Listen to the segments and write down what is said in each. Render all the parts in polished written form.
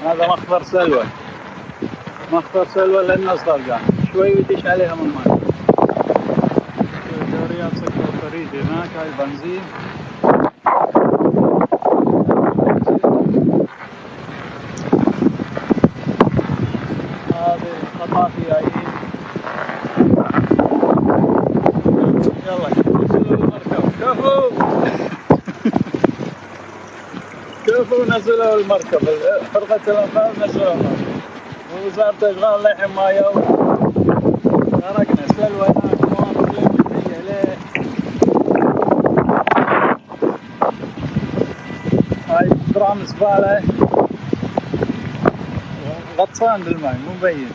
هذا مخفر سلوى، مخفر سلوى للناس غرقان شوي يدش عليها من ماي. دوريات سكر الطريق هناك، هاي بنزين. هذه الخطافي جايين. يلا نزلوا المركب، كفو كفو نزلوا المركب، فرقة الأنقاذ نزلوا المركب، ووزارة الإشغال للحين ما يو. تركنا سلوى هناك مواقف ليه ليه. هاي درام زبالة غطسان بالماء مو مبين.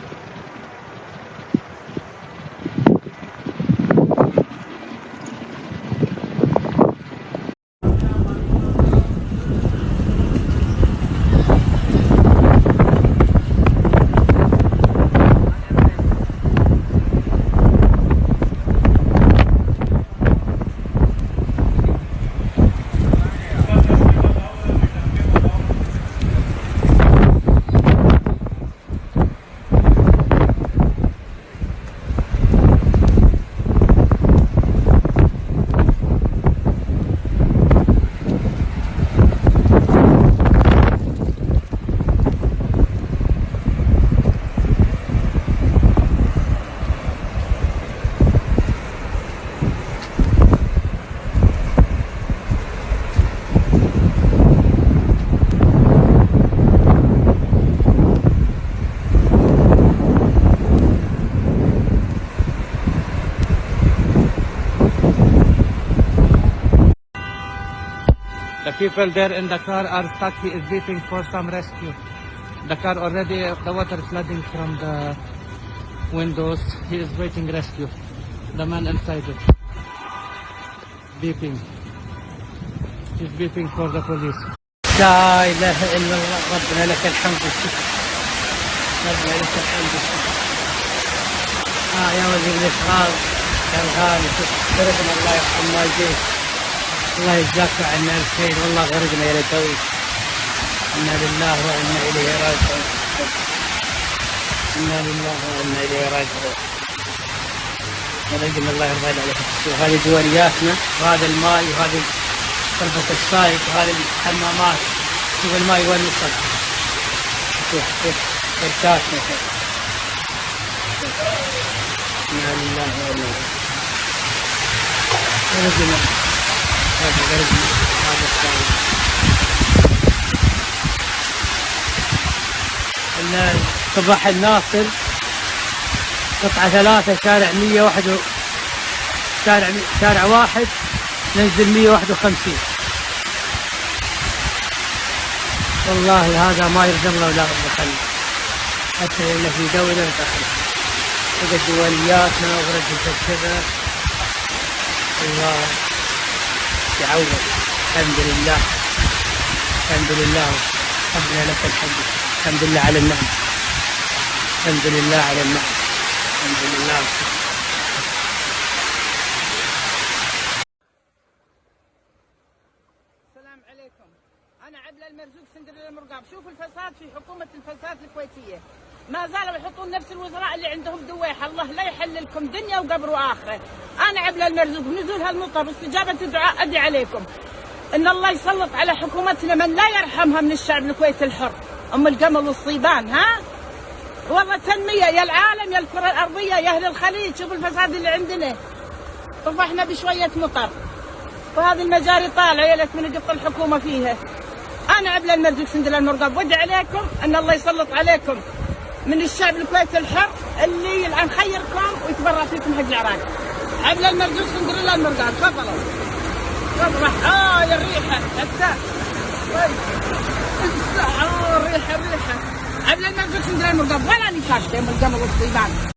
The people there in the car are stuck. He is waiting for some rescue. The car already, the water is flooding from the windows. He is waiting rescue. The man inside it. Beeping. He's beeping for the police. لا إله إلا الله، ربنا لك الحمد والشكر، ربنا لك الحمد والشكر. يا وزير الإشغال كان غالي، غرقنا الله يرحم والديك، الله يجزاك عنا الخير، والله غرقنا يا ليتوي. إنا لله وإنا إليه راجعون. إنا لله وإنا إليه راجعون. غرقنا الله يرضى عليك. وهذه دورياتنا، وهذا الماء، وهذه غرفة السايق، وهذه الحمامات. شوف الماء وين وصل. شوف بركاتنا. إنا لله وإنا إليه. غرقنا هذا السايق. صباح الناصر قطعة 3 شارع 101 شارع 1 ننزل 151. والله هذا ما يرضى الله ولا رب خلق، حتى إن في دولة دخل وقد دولياتنا ورجل كذا. الله يعوض. الحمد لله الحمد لله، ربنا لك الحمد. الحمد لله على النعم، الحمد لله على النعم، الحمد لله. السلام عليكم، أنا عبلة المرزوق سندريلا المرقاب. شوفوا الفساد في حكومة الفساد الكويتية، ما زالوا يحطون نفس الوزراء اللي عندهم دويحة. الله لا يحللكم دنيا وقبر وآخرة. أنا عبلة المرزوق بنزول هالمطر واستجابة الدعاء أدعي عليكم إن الله يسلط على حكومتنا من لا يرحمها من الشعب الكويتي الحر، أم القمل والصيبان. والله تنمية يا العالم يا الكرة الأرضية يا أهل الخليج. شوفوا الفساد اللي عندنا، طفحنا بشوية مطر وهذه المجاري طالعة يا ليت من قط الحكومة فيها. أنا عبلة المرزوق سندريلا المرقاب وادعي عليكم أن الله يسلط عليكم من الشعب الكويتي الحر اللي يلعن خيركم ويتبرع فيكم حق العراق. عبلة المرزوق سندريلا المرقاب. تفضلوا تفرح. يا الريحة حتى الريحة عبلة المرزوق سندريلا المرقاب ولا نفاش يوم القمر والصيبان.